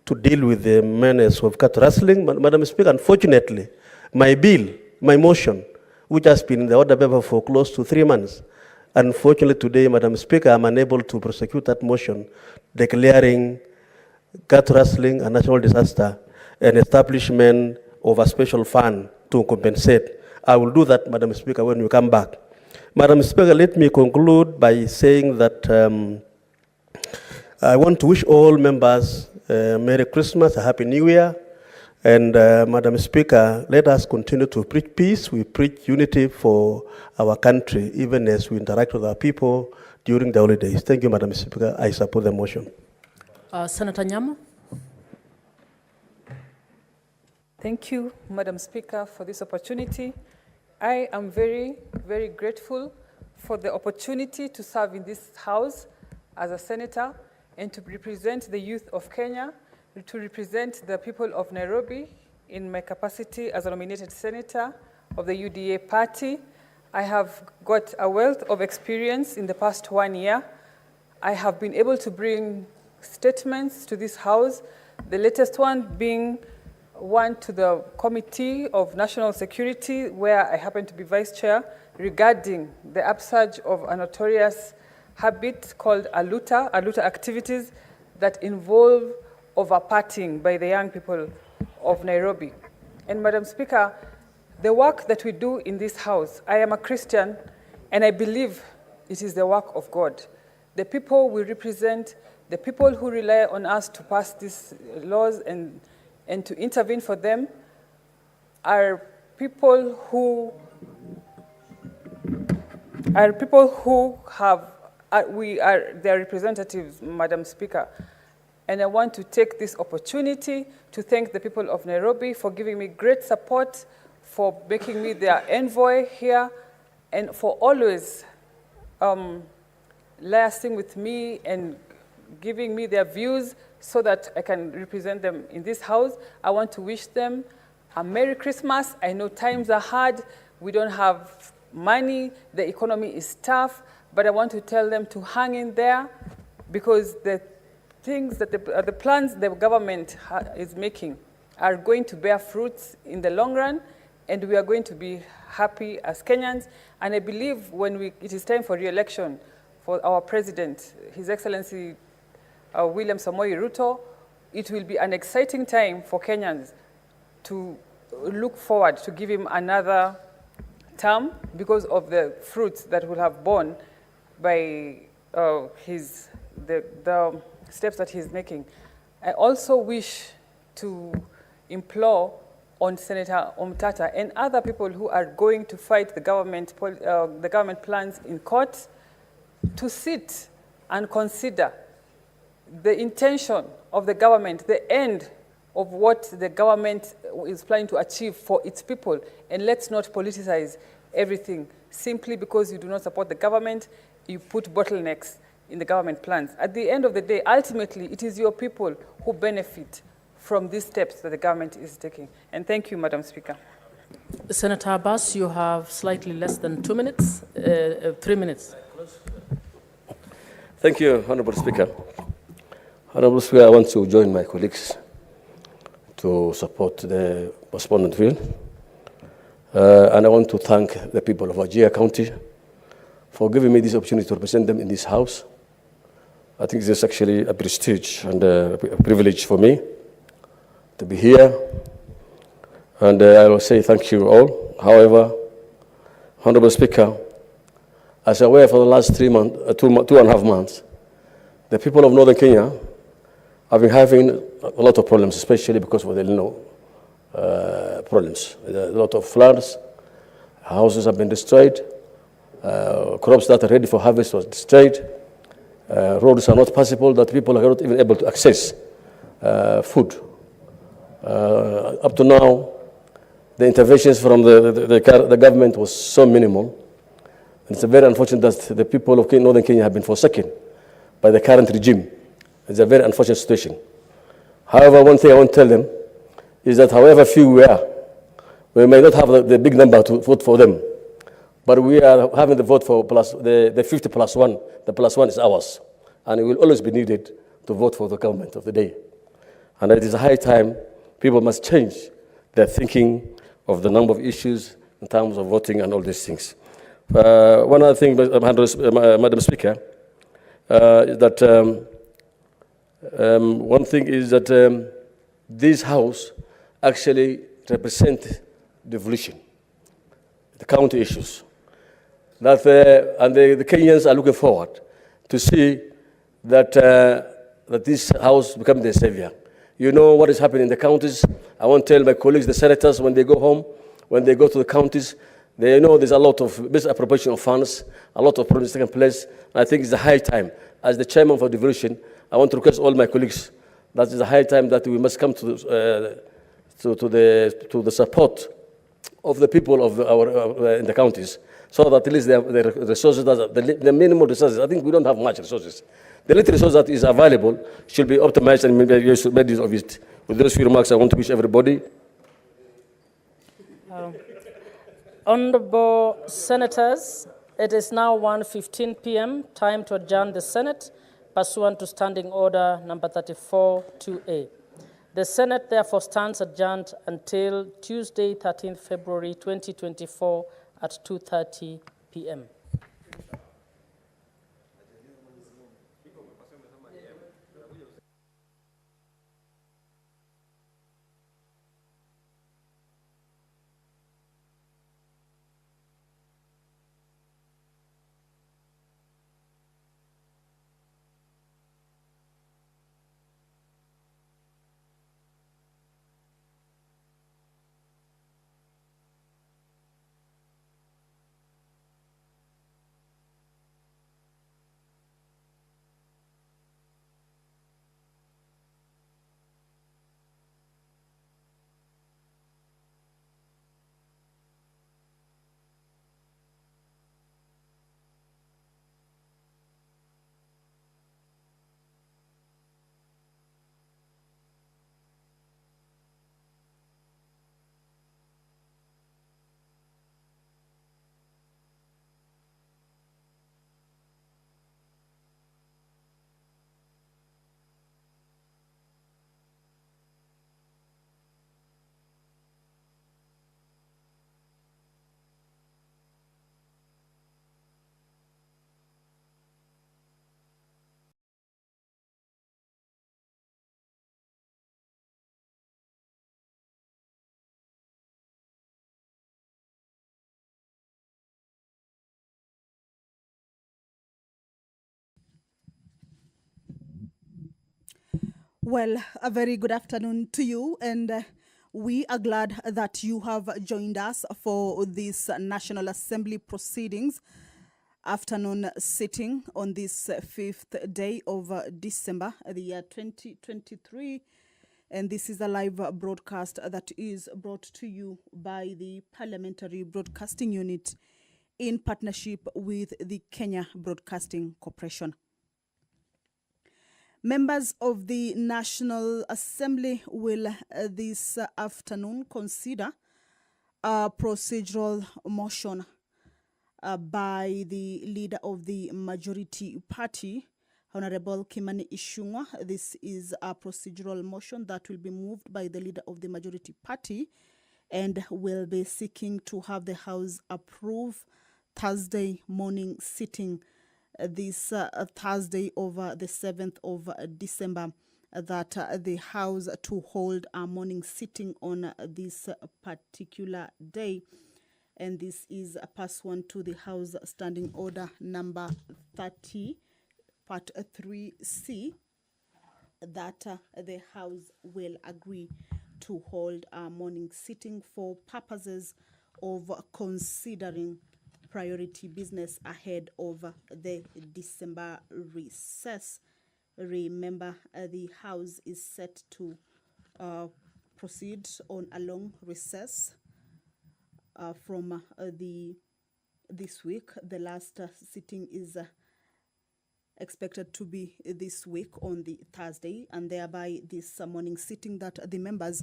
to deal with the menace of cat rustling. Madam Speaker, unfortunately, my motion, which has been in the order paper for close to 3 months, unfortunately today, Madam Speaker, I'm unable to prosecute that motion, declaring cat rustling a national disaster and establishment of a special fund to compensate. I will do that, Madam Speaker, when we come back. Madam Speaker, let me conclude by saying that I want to wish all members Merry Christmas, a Happy New Year. And Madam Speaker, let us continue to preach peace. We preach unity for our country, even as we interact with our people during the holidays. Thank you, Madam Speaker. I support the motion. Senator Nyama. Thank you, Madam Speaker, for this opportunity. I am very, very grateful for the opportunity to serve in this House as a senator and to represent the youth of Kenya, to represent the people of Nairobi in my capacity as a nominated senator of the UDA party. I have got a wealth of experience in the past 1 year. I have been able to bring statements to this House, the latest one being one to the Committee of National Security, where I happen to be vice chair, regarding the upsurge of a notorious habit called aluta activities that involve over-partying by the young people of Nairobi. And Madam Speaker, the work that we do in this House, I am a Christian, and I believe it is the work of God. The people we represent, the people who rely on us to pass these laws and to intervene for them, are people who have, we are their representatives, Madam Speaker. And I want to take this opportunity to thank the people of Nairobi for giving me great support, for making me their envoy here, and for always liaising with me and giving me their views so that I can represent them in this House. I want to wish them a Merry Christmas. I know times are hard. We don't have money. The economy is tough. But I want to tell them to hang in there, because the things that the plans the government is making are going to bear fruits in the long run, and we are going to be happy as Kenyans. And I believe when it is time for re-election for our president, His Excellency William Samoei Ruto, it will be an exciting time for Kenyans to look forward to give him another term because of the fruits that will have borne by the steps that he's making. I also wish to implore on Senator Omtata and other people who are going to fight the government plans in court to sit and consider the intention of the government, the end of what the government is planning to achieve for its people. And let's not politicize everything. Simply because you do not support the government, you put bottlenecks in the government plans. At the end of the day, ultimately, it is your people who benefit from these steps that the government is taking. And thank you, Madam Speaker. Senator Abbas, you have slightly less than 2 minutes, 3 minutes. Thank you, Honorable Speaker. Honorable Speaker, I want to join my colleagues to support the postponement bill. And I want to thank the people of Wajir County for giving me this opportunity to represent them in this House. I think this is actually a prestige and a privilege for me to be here. And I will say thank you all. However, Honorable Speaker, as you're aware, for the last 3 months, 2.5 months, the people of Northern Kenya have been having a lot of problems, especially because of the El Nino problems. There are a lot of floods, houses have been destroyed, crops that are ready for harvest was destroyed, roads are not passable, that people are not even able to access food. Up to now, the interventions from the government was so minimal. And it's very unfortunate that the people of Northern Kenya have been forsaken by the current regime. It's a very unfortunate situation. However, one thing I want to tell them is that however few we are, we may not have the big number to vote for them, but we are having the vote for the 50 plus 1. The plus 1 is ours, and it will always be needed to vote for the government of the day. And it is a high time people must change their thinking of the number of issues in terms of voting and all these things. One other thing, Madam Speaker, is that one thing is that this House actually represents devolution, the county issues. And the Kenyans are looking forward to see that, that this House becomes their savior. You know what is happening in the counties. I want to tell my colleagues, the senators, when they go home, when they go to the counties, they know there's a lot of misappropriation of funds, a lot of problems taking place. And I think it's a high time. As the chairman for devolution, I want to request all my colleagues that it's a high time that we must come to the support of the people of in the counties, so that at least the resources, the minimum resources, I think we don't have much resources. The little resource that is available should be optimized and maybe you should make use of it. With those few remarks, I want to wish everybody. Honorable Senators, it is now 1:15 p.m., time to adjourn the Senate, pursuant to Standing Order number 34-2A. The Senate therefore stands adjourned until Tuesday, 13th February 2024 at 2:30 p.m. Well, a very good afternoon to you, and we are glad that you have joined us for this National Assembly proceedings afternoon sitting on this 5th day of December, the year 2023. And this is a live broadcast that is brought to you by the Parliamentary Broadcasting Unit in partnership with the Kenya Broadcasting Corporation. Members of the National Assembly will this afternoon consider a procedural motion by the leader of the majority party, Honorable Kimani Ichung'wah. This is a procedural motion that will be moved by the leader of the majority party and will be seeking to have the House approve Thursday morning sitting this Thursday over the 7th of December that the House to hold a morning sitting on this particular day. And this is pursuant to the House Standing Order number 30, Part 3C, that the House will agree to hold a morning sitting for purposes of considering priority business ahead of the December recess. Remember, the House is set to proceed on a long recess from this week. The last sitting is expected to be this week on the Thursday, and thereby this morning sitting that the members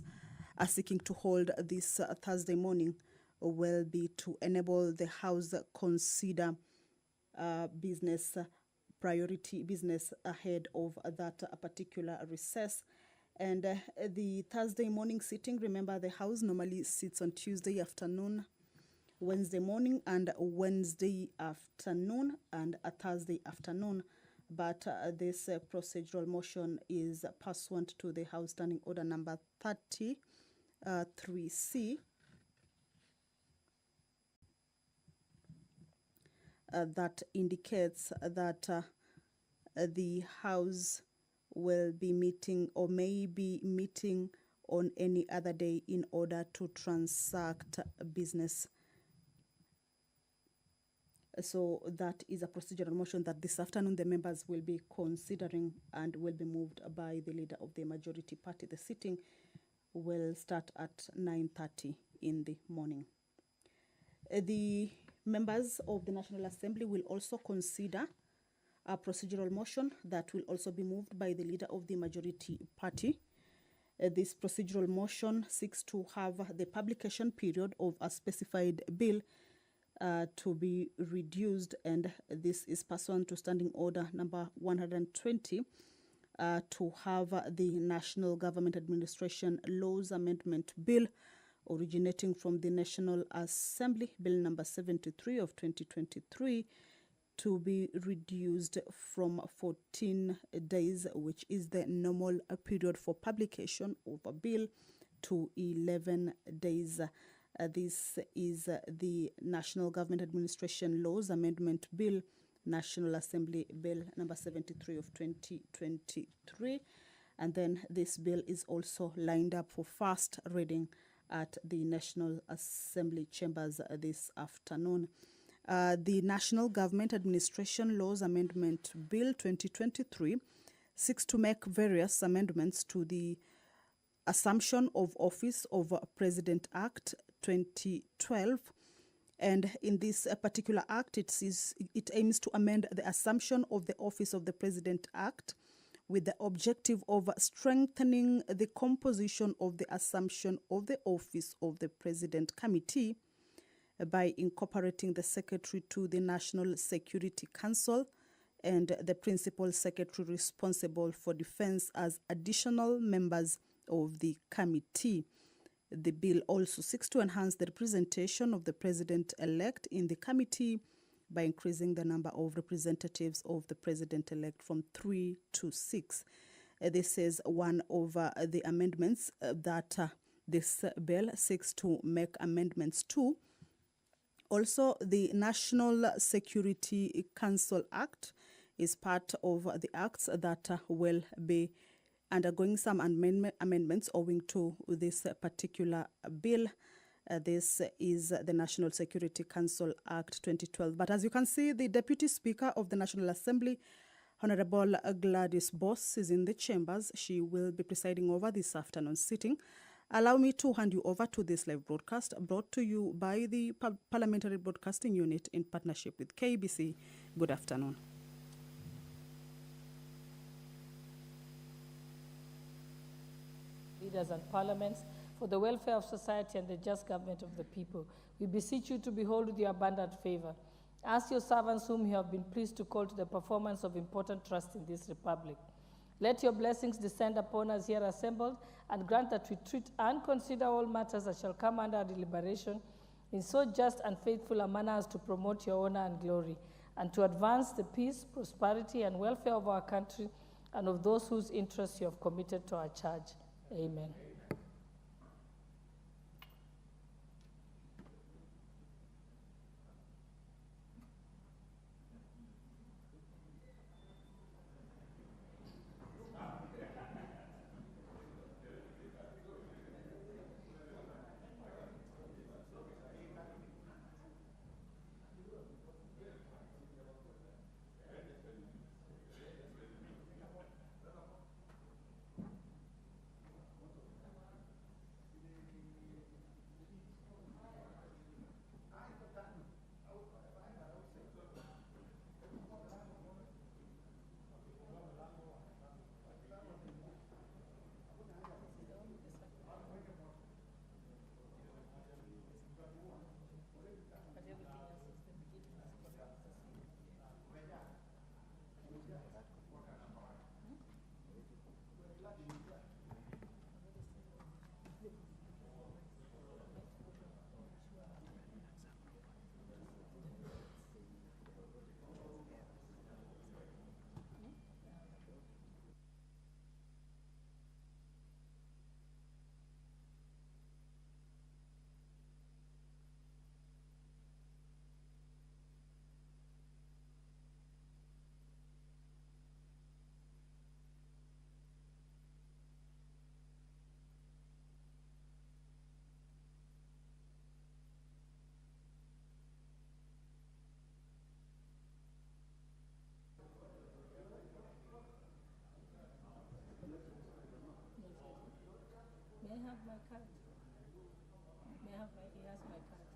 are seeking to hold this Thursday morning will be to enable the House consider priority business ahead of that particular recess. And the Thursday morning sitting, remember, the House normally sits on Tuesday afternoon, Wednesday morning, and Wednesday afternoon, and a Thursday afternoon. But this procedural motion is pursuant to the House Standing Order number 30, 3C, that indicates that the House will be meeting or may be meeting on any other day in order to transact business. So that is a procedural motion that this afternoon the members will be considering and will be moved by the leader of the majority party. The sitting will start at 9:30 in the morning. The members of the National Assembly will also consider a procedural motion that will also be moved by the leader of the majority party. This procedural motion seeks to have the publication period of a specified bill to be reduced, and this is pursuant to Standing Order number 120 to have the National Government Administration Laws Amendment Bill originating from the National Assembly, Bill number 73 of 2023, to be reduced from 14 days, which is the normal period for publication of a bill, to 11 days. This is the National Government Administration Laws Amendment Bill, National Assembly Bill number 73 of 2023. And then this bill is also lined up for first reading at the National Assembly chambers this afternoon. The National Government Administration Laws Amendment Bill 2023 seeks to make various amendments to the Assumption of Office of President Act 2012. And in this particular act, it aims to amend the Assumption of the Office of the President Act with the objective of strengthening the composition of the Assumption of the Office of the President Committee by incorporating the Secretary to the National Security Council and the Principal Secretary responsible for defense as additional members of the committee. The bill also seeks to enhance the representation of the President-elect in the committee by increasing the number of representatives of the President-elect from 3 to 6. This is one of the amendments that this bill seeks to make amendments to. Also, the National Security Council Act is part of the acts that will be undergoing some amendments owing to this particular bill. This is the National Security Council Act 2012. But as you can see, the Deputy Speaker of the National Assembly, Honorable Gladys Boss, is in the chambers. She will be presiding over this afternoon's sitting. Allow me to hand you over to this live broadcast brought to you by the Parliamentary Broadcasting Unit in partnership with KBC. Good afternoon. Leaders and parliaments, for the welfare of society and the just government of the people, we beseech you to behold with your abundant favor. Ask your servants whom you have been pleased to call to the performance of important trust in this republic. Let your blessings descend upon us here assembled, and grant that we treat and consider all matters that shall come under our deliberation in so just and faithful a manner as to promote your honor and glory, and to advance the peace, prosperity, and welfare of our country, and of those whose interests you have committed to our charge. Amen. May I have my card? May I have my, he has my card.